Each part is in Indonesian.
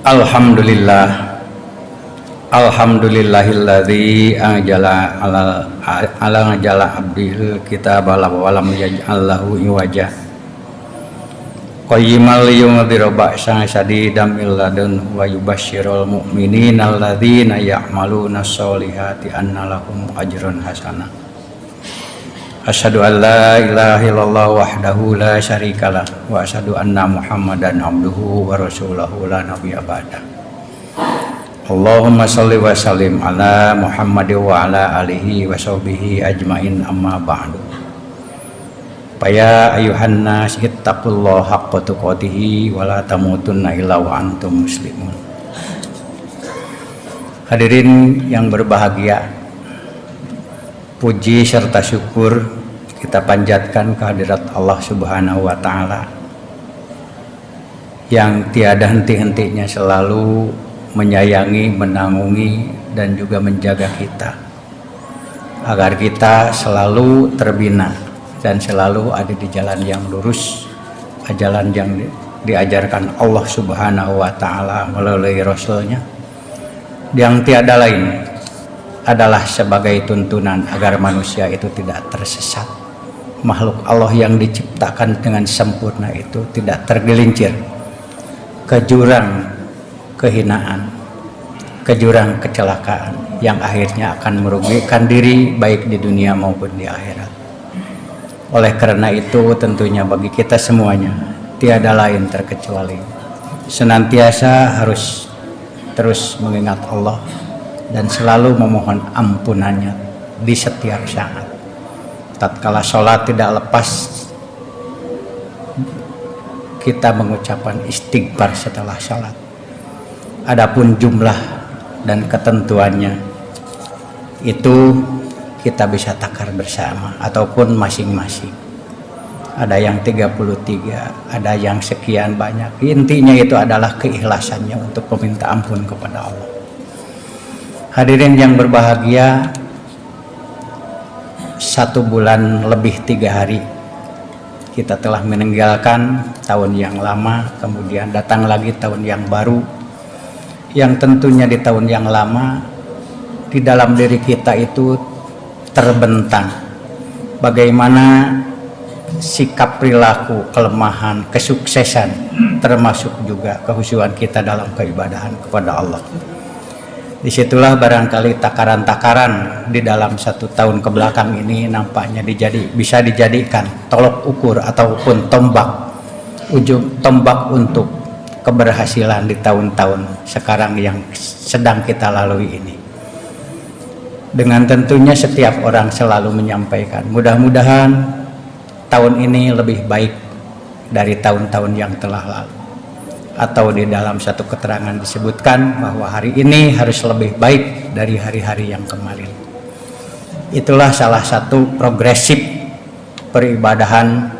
Alhamdulillah, alhamdulillahilladzi anjala ala ngajala abdil kitaba walam yaj'al lahu iwaja qayyimal yunziru ba'san syadidan min ladun wa yubasyshirul mu'minina alladzina ya'maluna sholihati anna lahum ajrun hasanah. Asyhadu an la ilaha illallah wahdahu la syarikalah wa asyhadu anna Muhammadan abduhu wa rasuluhu la nabiyya ba'da. Allahumma sholli wa sallim ala Muhammad wa ala alihi wa sahbihi ajmain amma ba'du. Ya ayuhan nas ittaqullaha haqqa tuqatih wa la tamutunna illa wa antum muslimun. Hadirin yang berbahagia, puji serta syukur kita panjatkan kehadirat Allah Subhanahu wa Ta'ala yang tiada henti-hentinya selalu menyayangi, menanggungi, dan juga menjaga kita agar kita selalu terbina dan selalu ada di jalan yang lurus, jalan yang diajarkan Allah Subhanahu wa Ta'ala melalui Rasulnya, yang tiada lain adalah sebagai tuntunan agar manusia itu tidak tersesat. Makhluk Allah yang diciptakan dengan sempurna itu tidak tergelincir ke jurang kehinaan, ke jurang kecelakaan yang akhirnya akan merugikan diri baik di dunia maupun di akhirat. Oleh karena itu tentunya bagi kita semuanya tiada lain terkecuali senantiasa harus terus mengingat Allah dan selalu memohon ampunannya di setiap saat. Tatkala sholat tidak lepas kita mengucapkan istighfar setelah sholat. Adapun jumlah dan ketentuannya itu kita bisa takar bersama ataupun masing-masing. Ada yang 33, ada yang sekian banyak. Intinya itu adalah keikhlasannya untuk meminta ampun kepada Allah. Hadirin yang berbahagia, 1 bulan lebih 3 hari kita telah meninggalkan tahun yang lama, kemudian datang lagi tahun yang baru, yang tentunya di tahun yang lama di dalam diri kita itu terbentang bagaimana sikap, perilaku, kelemahan, kesuksesan, termasuk juga kehusuan kita dalam keibadahan kepada Allah. Disitulah barangkali takaran-takaran di dalam 1 tahun kebelakang ini nampaknya bisa dijadikan tolok ukur ataupun ujung tombak untuk keberhasilan di tahun-tahun sekarang yang sedang kita lalui ini. Dengan tentunya setiap orang selalu menyampaikan mudah-mudahan tahun ini lebih baik dari tahun-tahun yang telah lalu. Atau di dalam satu keterangan disebutkan bahwa hari ini harus lebih baik dari hari-hari yang kemarin. Itulah salah satu progresif peribadahan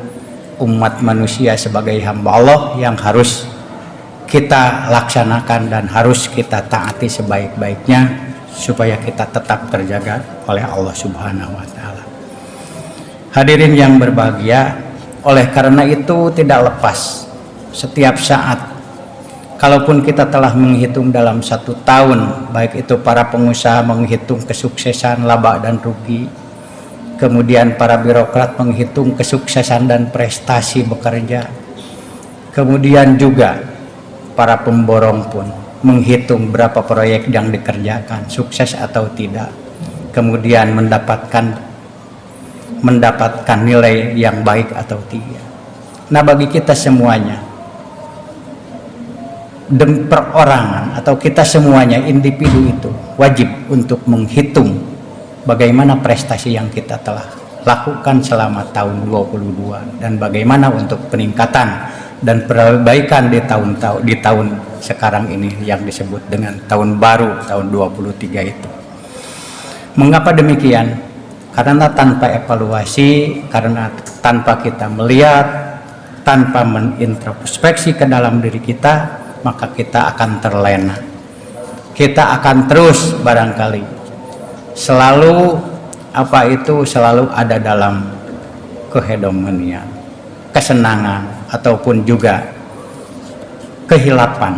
umat manusia sebagai hamba Allah yang harus kita laksanakan dan harus kita taati sebaik-baiknya supaya kita tetap terjaga oleh Allah Subhanahu wa Ta'ala. Hadirin yang berbahagia, oleh karena itu tidak lepas setiap saat kalaupun kita telah menghitung dalam 1 tahun, baik itu para pengusaha menghitung kesuksesan, laba dan rugi, kemudian para birokrat menghitung kesuksesan dan prestasi bekerja, kemudian juga para pemborong pun menghitung berapa proyek yang dikerjakan, sukses atau tidak, kemudian mendapatkan nilai yang baik atau tidak. Nah, bagi kita semuanya perorangan atau kita semuanya individu itu wajib untuk menghitung bagaimana prestasi yang kita telah lakukan selama tahun 2022 dan bagaimana untuk peningkatan dan perbaikan di tahun sekarang ini yang disebut dengan tahun baru tahun 23 itu. Mengapa demikian? Karena tanpa evaluasi, karena tanpa kita melihat, tanpa menintrospeksi ke dalam diri kita, maka kita akan terlena. Kita akan terus barangkali selalu selalu ada dalam kehedonian, kesenangan ataupun juga kehilapan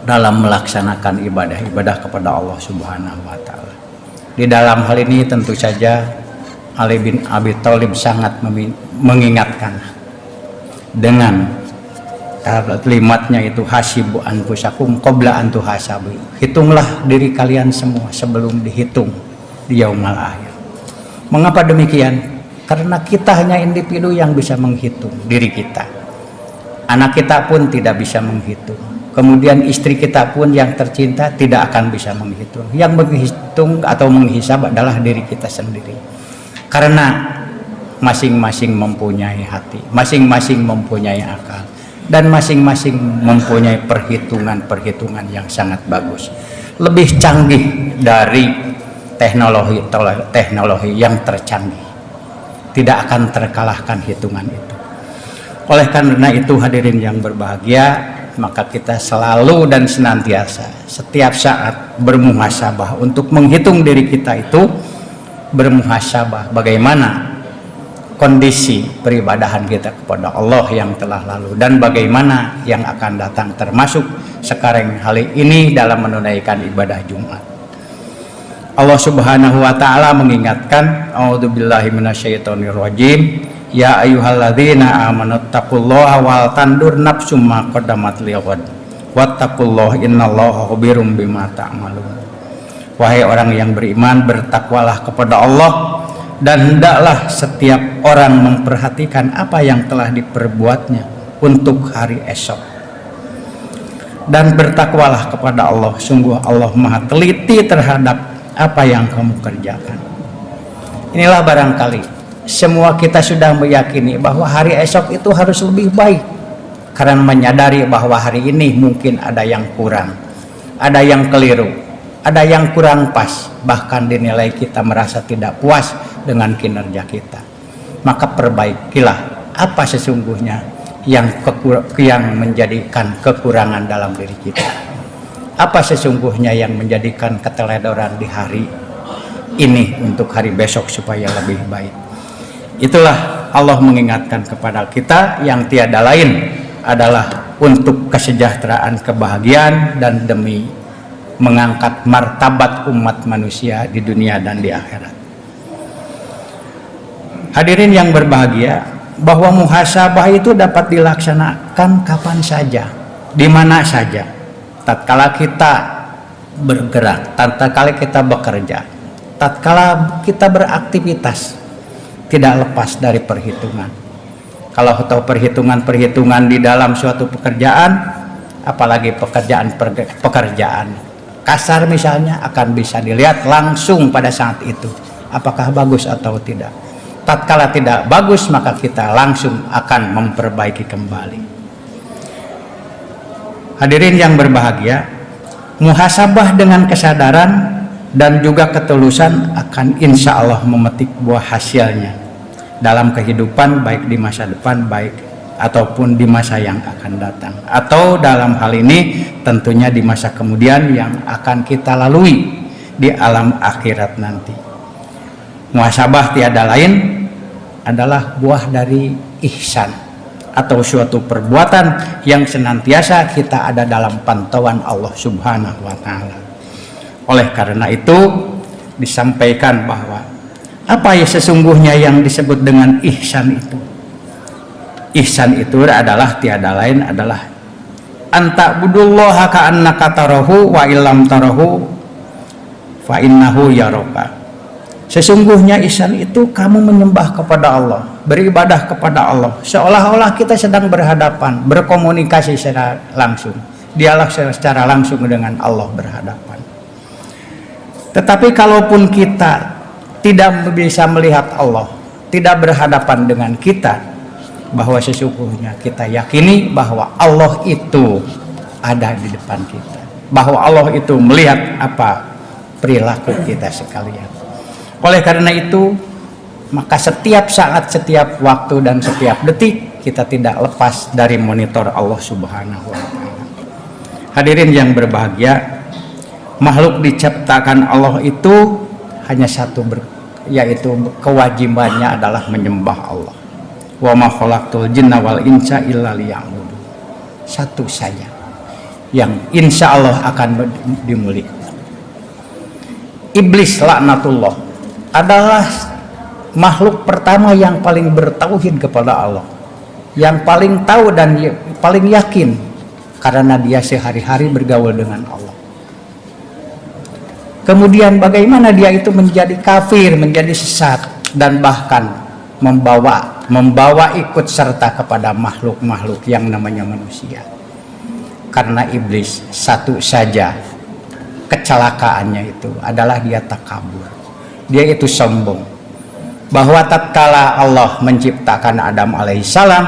dalam melaksanakan ibadah kepada Allah Subhanahu wa taala. Di dalam hal ini tentu saja Ali bin Abi Thalib sangat mengingatkan dengan kalimatnya itu, hasibu anfusakum qabla an tuhasabu. Hitunglah diri kalian semua sebelum dihitung di yaumul akhir. Mengapa demikian? Karena kita hanya individu yang bisa menghitung diri kita. Anak kita pun tidak bisa menghitung. Kemudian istri kita pun yang tercinta tidak akan bisa menghitung. Yang menghitung atau menghisab adalah diri kita sendiri. Karena masing-masing mempunyai hati, masing-masing mempunyai akal, dan masing-masing mempunyai perhitungan-perhitungan yang sangat bagus. Lebih canggih dari teknologi yang tercanggih. Tidak akan terkalahkan hitungan itu. Oleh karena itu hadirin yang berbahagia, maka kita selalu dan senantiasa setiap saat bermuhasabah untuk menghitung diri kita itu, bermuhasabah bagaimana kondisi peribadahan kita kepada Allah yang telah lalu dan bagaimana yang akan datang, termasuk sekarang hari ini dalam menunaikan ibadah Jumat. Allah Subhanahu wa taala mengingatkan, a'udzubillahi minasyaitonirrajim, ya ayyuhalladzina amanu taqullaha wal tandur nafsum ma qaddamat lighad wattaqullaha innallaha khabirum bima ta'malun. Wahai orang yang beriman, bertakwalah kepada Allah dan hendaklah setiap orang memperhatikan apa yang telah diperbuatnya untuk hari esok. Dan bertakwalah kepada Allah, sungguh Allah Maha teliti terhadap apa yang kamu kerjakan. Inilah barangkali semua kita sudah meyakini bahwa hari esok itu harus lebih baik, karena menyadari bahwa hari ini mungkin ada yang kurang, ada yang keliru, ada yang kurang pas, bahkan dinilai kita merasa tidak puas dengan kinerja kita. Maka perbaikilah apa sesungguhnya yang menjadikan kekurangan dalam diri kita. Apa sesungguhnya yang menjadikan keteledoran di hari ini untuk hari besok supaya lebih baik. Itulah Allah mengingatkan kepada kita yang tiada lain adalah untuk kesejahteraan, kebahagiaan, dan demi mengangkat martabat umat manusia di dunia dan di akhirat. Hadirin yang berbahagia, bahwa muhasabah itu dapat dilaksanakan kapan saja, di mana saja. Tatkala kita bergerak, tatkala kita bekerja, tatkala kita beraktivitas, tidak lepas dari perhitungan. Kalau tahu perhitungan di dalam suatu pekerjaan, apalagi pekerjaan kasar misalnya, akan bisa dilihat langsung pada saat itu apakah bagus atau tidak. Tatkala tidak bagus, maka kita langsung akan memperbaiki kembali. Hadirin yang berbahagia, muhasabah dengan kesadaran dan juga ketulusan akan insya Allah memetik buah hasilnya dalam kehidupan, baik di masa depan, baik ataupun di masa yang akan datang, atau dalam hal ini tentunya di masa kemudian yang akan kita lalui di alam akhirat nanti. Muhasabah tiada lain adalah buah dari ihsan, atau suatu perbuatan yang senantiasa kita ada dalam pantauan Allah Subhanahu wa taala. Oleh karena itu disampaikan bahwa apa ya sesungguhnya yang disebut dengan ihsan itu? Ihsan itu adalah tiada lain adalah anta budullaha ka'annaka tarahu wa illam tarahu fa innahu yaraka. Sesungguhnya ihsan itu kamu menyembah kepada Allah, beribadah kepada Allah, seolah-olah kita sedang berhadapan, berkomunikasi secara langsung, dialog secara langsung dengan Allah berhadapan. Tetapi kalaupun kita tidak bisa melihat Allah, tidak berhadapan dengan kita, bahwa sesungguhnya kita yakini bahwa Allah itu ada di depan kita, bahwa Allah itu melihat apa perilaku kita sekalian. Oleh karena itu, maka setiap saat, setiap waktu, dan setiap detik kita tidak lepas dari monitor Allah Subhanahu wa taala. Hadirin yang berbahagia, makhluk diciptakan Allah itu hanya satu, yaitu kewajibannya adalah menyembah Allah. Wa ma khalaqtul jinna wal insa illa liya'budun. Satu saja. yang insya Allah akan dimuliakan. Iblis laknatullah adalah makhluk pertama yang paling bertauhid kepada Allah, yang paling tahu dan paling yakin, karena dia sehari-hari bergaul dengan Allah. Kemudian bagaimana dia itu menjadi kafir, menjadi sesat, dan bahkan membawa ikut serta kepada makhluk-makhluk yang namanya manusia. Karena iblis satu saja kecelakaannya itu adalah dia takabur, dia itu sombong, bahwa tatkala Allah menciptakan Adam alaihissalam,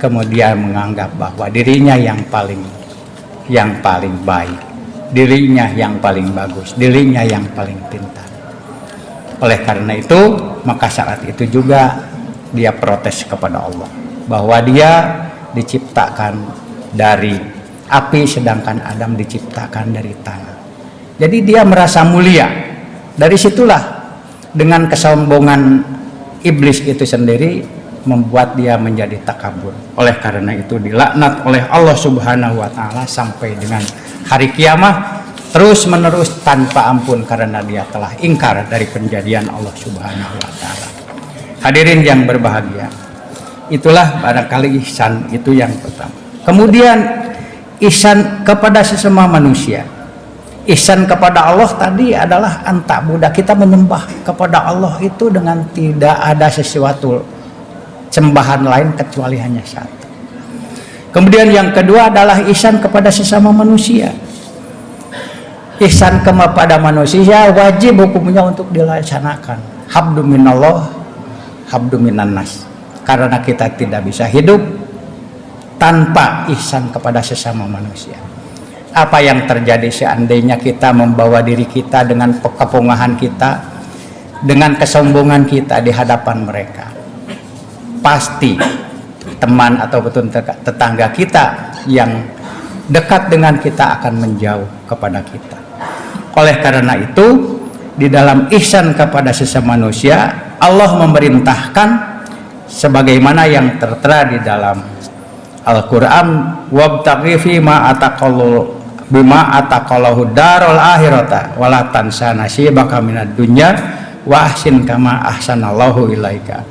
kemudian menganggap bahwa dirinya yang paling baik, dirinya yang paling bagus, dirinya yang paling pintar. Oleh karena itu, maka saat itu juga dia protes kepada Allah bahwa dia diciptakan dari api sedangkan Adam diciptakan dari tanah. Jadi dia merasa mulia. Dari situlah dengan kesombongan iblis itu sendiri membuat dia menjadi takabur. Oleh karena itu dilaknat oleh Allah Subhanahu wa taala sampai dengan hari kiamat terus menerus tanpa ampun, karena dia telah ingkar dari penjadian Allah Subhanahu wa taala. Hadirin yang berbahagia, itulah barangkali ihsan itu yang pertama. Kemudian ihsan kepada sesama manusia. Ihsan kepada Allah tadi adalah anta'buda, kita menyembah kepada Allah itu dengan tidak ada sesuatu sembahan lain kecuali hanya satu. Kemudian yang kedua adalah ihsan kepada sesama manusia. Ihsan kepada manusia wajib hukumnya untuk dilaksanakan. Habdu minallah, habdu minan nas. Karena kita tidak bisa hidup tanpa ihsan kepada sesama manusia. Apa yang terjadi seandainya kita membawa diri kita dengan kepungahan kita, dengan kesombongan kita di hadapan mereka, pasti teman atau tetangga kita yang dekat dengan kita akan menjauh kepada kita. Oleh karena itu, di dalam ihsan kepada sesama manusia, Allah memerintahkan sebagaimana yang tertera di dalam Al-Quran, wabtaghi fima ataqallahu darul akhirata wala tansa nasibaka minad dunya wa ahsin kama ahsanallahu ilaika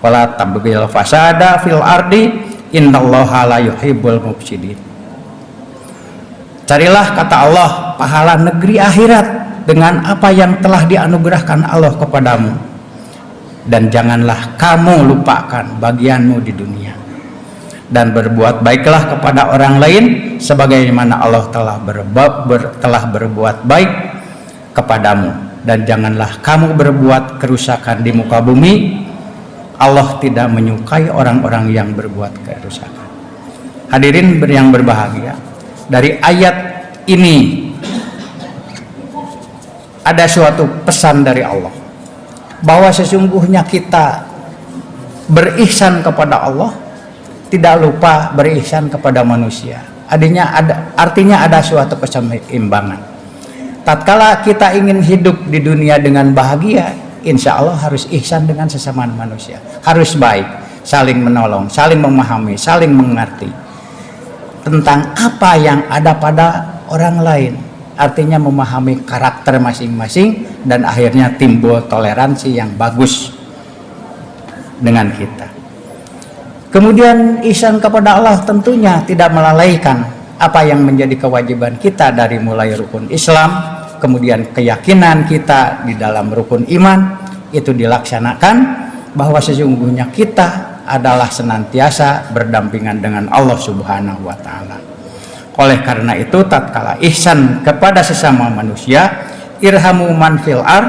wala tabghil fasada fil ardi innallaha la yuhibbul mufsidin. Carilah, kata Allah, pahala negeri akhirat dengan apa yang telah dianugerahkan Allah kepadamu, dan janganlah kamu lupakan bagianmu di dunia, dan berbuat baiklah kepada orang lain sebagaimana Allah telah berbuat baik kepadamu, dan janganlah kamu berbuat kerusakan di muka bumi. Allah tidak menyukai orang-orang yang berbuat kerusakan. Hadirin yang berbahagia, dari ayat ini ada suatu pesan dari Allah bahwa sesungguhnya kita berihsan kepada Allah, tidak lupa berihsan kepada manusia. Artinya ada suatu keseimbangan. Tatkala kita ingin hidup di dunia dengan bahagia, insya Allah harus ihsan dengan sesama manusia, harus baik, saling menolong, saling memahami, saling mengerti tentang apa yang ada pada orang lain. Artinya memahami karakter masing-masing, dan akhirnya timbul toleransi yang bagus dengan kita. Kemudian ihsan kepada Allah tentunya tidak melalaikan apa yang menjadi kewajiban kita dari mulai rukun Islam, kemudian keyakinan kita di dalam rukun iman itu dilaksanakan, bahwa sesungguhnya kita adalah senantiasa berdampingan dengan Allah Subhanahu wa taala. Oleh karena itu, tatkala ihsan kepada sesama manusia, irhamu man fil ard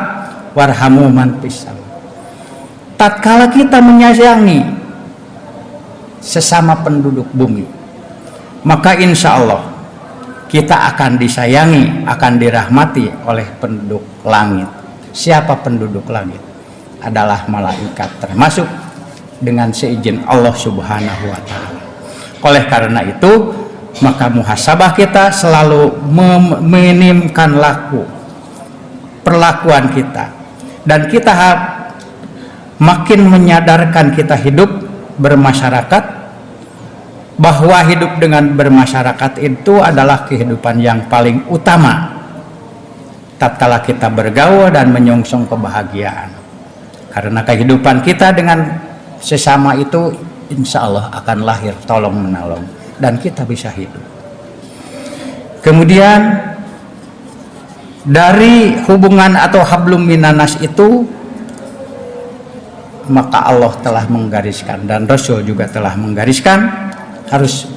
warhamu man fis sama. Tatkala kita menyayangi sesama penduduk bumi, maka insya Allah kita akan disayangi, akan dirahmati oleh penduduk langit. Siapa penduduk langit? Adalah malaikat, termasuk dengan seizin Allah Subhanahu wa taala. Oleh karena itu, maka muhasabah kita selalu meminimkan perlakuan kita, dan kita makin menyadarkan kita hidup bermasyarakat bahwa hidup dengan bermasyarakat itu adalah kehidupan yang paling utama tatkala kita bergaul dan menyongsong kebahagiaan. Karena kehidupan kita dengan sesama itu insya Allah akan lahir tolong menolong dan kita bisa hidup. Kemudian dari hubungan atau hablum minanas itu, maka Allah telah menggariskan dan Rasul juga telah menggariskan harus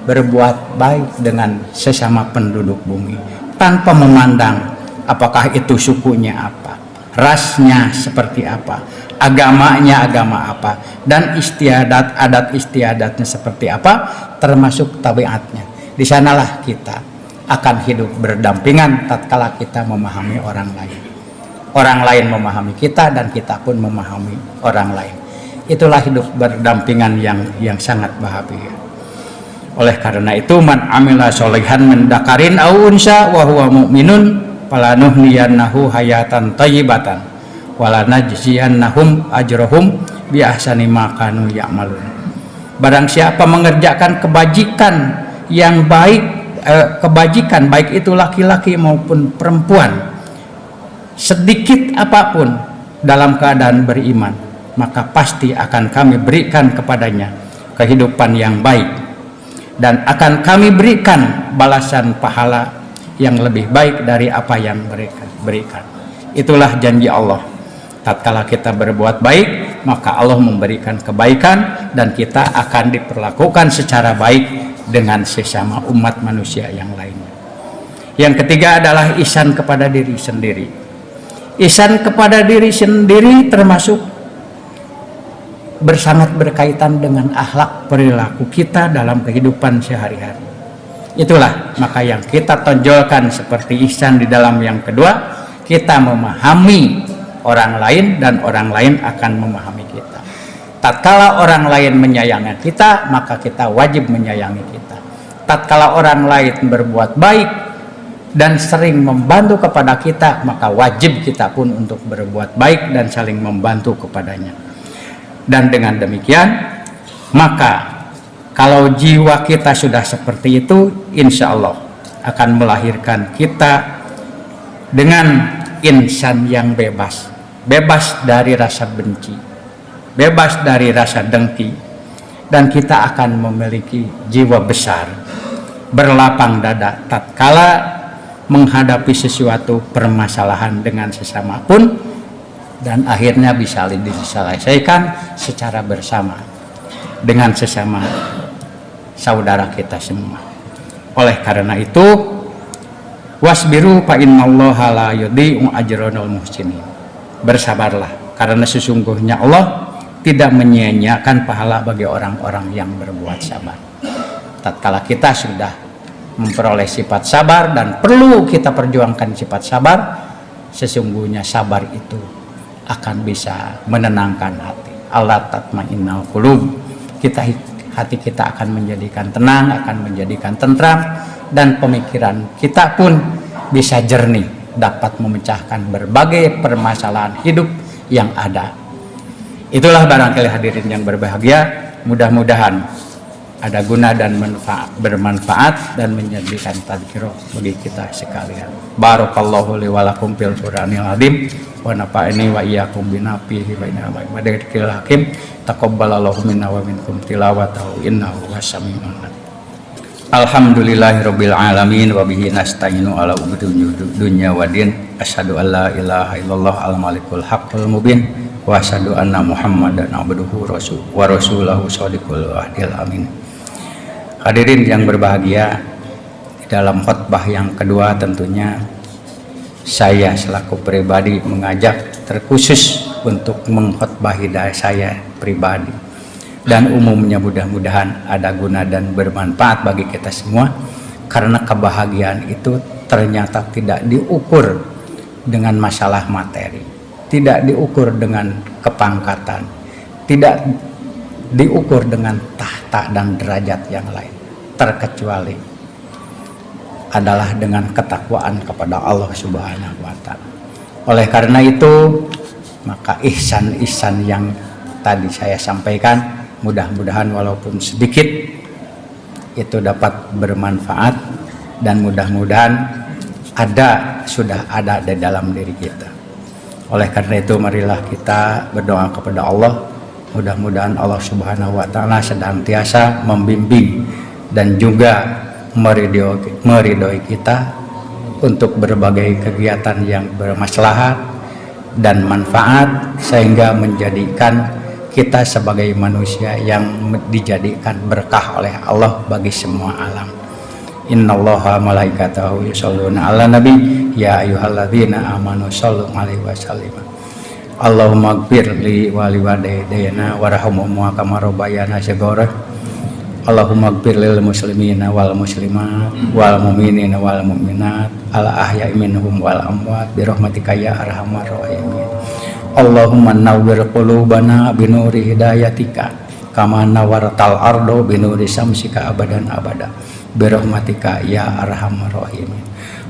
berbuat baik dengan sesama penduduk bumi tanpa memandang apakah itu sukunya apa, rasnya seperti apa, agamanya agama apa, dan istiadat adat istiadatnya seperti apa, termasuk tabiatnya. Di sanalah kita akan hidup berdampingan tatkala kita memahami orang lain. Orang lain memahami kita dan kita pun memahami orang lain. Itulah hidup berdampingan yang sangat bahagia. Oleh karena itu, man amila sholihan min dzakarin aw unsa wa huwa mu'minun falanuhyiyannahu hayatan thayyibatan wala najziyannahum ajrahum bi ahsani ma kanu ya'malun. Barang siapa mengerjakan kebajikan yang baik, kebajikan baik itu laki-laki maupun perempuan, sedikit apapun dalam keadaan beriman, maka pasti akan kami berikan kepadanya kehidupan yang baik dan akan kami berikan balasan pahala yang lebih baik dari apa yang mereka berikan. Itulah janji Allah. Tatkala kita berbuat baik, maka Allah memberikan kebaikan dan kita akan diperlakukan secara baik dengan sesama umat manusia yang lainnya. Yang ketiga adalah ihsan kepada diri sendiri. Ihsan kepada diri sendiri termasuk bersangat berkaitan dengan akhlak perilaku kita dalam kehidupan sehari-hari. Itulah maka yang kita tonjolkan seperti ihsan di dalam yang kedua, kita memahami orang lain dan orang lain akan memahami kita. Tatkala orang lain menyayangi kita, maka kita wajib menyayangi kita. Tatkala orang lain berbuat baik dan sering membantu kepada kita, maka wajib kita pun untuk berbuat baik dan saling membantu kepadanya. Dan dengan demikian, maka kalau jiwa kita sudah seperti itu, insya Allah akan melahirkan kita dengan insan yang bebas, bebas dari rasa benci, bebas dari rasa dengki, dan kita akan memiliki jiwa besar, berlapang dada tatkala menghadapi sesuatu permasalahan dengan sesama pun, dan akhirnya bisa diselesaikan secara bersama dengan sesama saudara kita semua. Oleh karena itu, wasbiru fa innallaha la yudhi'u ajranal muhsinin. Bersabarlah karena sesungguhnya Allah tidak menyia-nyiakan pahala bagi orang-orang yang berbuat sabar. Tatkala kita sudah memperoleh sifat sabar dan perlu kita perjuangkan sifat sabar, sesungguhnya sabar itu akan bisa menenangkan hati. Allah tatmainnul qulub. Hati kita akan menjadikan tenang, akan menjadikan tentram, dan pemikiran kita pun bisa jernih, dapat memecahkan berbagai permasalahan hidup yang ada. Itulah barangkali hadirin yang berbahagia, mudah-mudahan ada guna dan bermanfaat dan menjadikan tadzkirah bagi kita sekalian. Barakallahu li wa lakum fil Qur'anil azim wa nafa'ani wa iyyakum binafihi wa inna wa dzikral hakim. Taqabbalallahu minna wa minkum tilawatahu innahu wasami'un alim. Alhamdulillahirabbil alamin wa bihi nasta'inu ala umuri dunya waddin. Asyhadu an la ilaha illallah al-malikul haqqul mubin wa asyhadu anna Muhammadan abduhu wa rasuluhu shadiqul wahdil amin. Hadirin yang berbahagia, dalam khutbah yang kedua tentunya saya selaku pribadi mengajak terkhusus untuk mengkhutbahi dari saya pribadi, dan umumnya mudah-mudahan ada guna dan bermanfaat bagi kita semua, karena kebahagiaan itu ternyata tidak diukur dengan masalah materi, tidak diukur dengan kepangkatan, tidak diukur dengan tahta dan derajat yang lain, terkecuali adalah dengan ketakwaan kepada Allah Subhanahu wa Ta'ala. Oleh karena itu, maka ihsan-ihsan yang tadi saya sampaikan mudah-mudahan walaupun sedikit itu dapat bermanfaat dan mudah-mudahan sudah ada di dalam diri kita. Oleh karena itu marilah kita berdoa kepada Allah, mudah-mudahan Allah Subhanahu wa taala senantiasa membimbing dan juga meridhoi kita untuk berbagai kegiatan yang bermaslahat dan manfaat, sehingga menjadikan kita sebagai manusia yang dijadikan berkah oleh Allah bagi semua alam. Innallaha malaikatahu yusholluna ala nabi ya ayyuhalladzina amanu shollu alaihi wasallim. Allahumma ighfir li wa liwalidayna warhamhum kama rabbayana shaghara. Allahumma ighfir lil muslimina wal muslimat wal mu'minina wal mu'minat al ahya'i minhum wal amwat bi rahmatika ya arhamar rahimin. Allahumma nawwir qulubana bi nuri hidayatika kama nawwartal ardo bi nuri syamsika abadan abada bi rahmatika ya arhamar rahimin.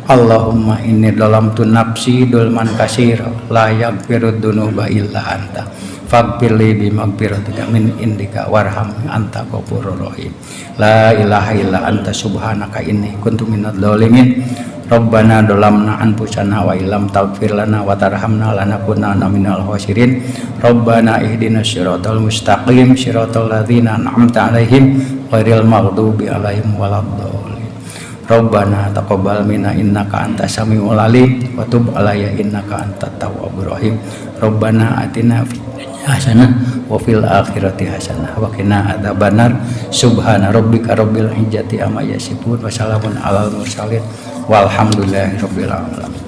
Allahumma inni dhalamtu nafsi dzulman katsira la yaghfiru dzunuba illa anta faghfirli bi maghfiratika min indika warhamni anta ghafurur rahim. La ilaha illa anta subhanaka inni kuntu minadz dzalimin. Rabbana dhalamna anfusana wa illam taghfir lana wa tarhamna lanakunanna minal khasirin. Rabbana ihdinas siratal mustaqim siratal ladzina an'amta 'alaihim ghairil maghdubi alaihim waladdallin. Rabbana taqabbal minna innaka antas samiul alim wa tub alayya innaka antat tawwabur rahim. Rabbana atina fid dunya hasanah wa fil akhirati hasanah wa qina adzabannar. Subhana rabbika rabbil izzati amma yasifun wa salamun alal mursalin walhamdulillahi rabbil alamin.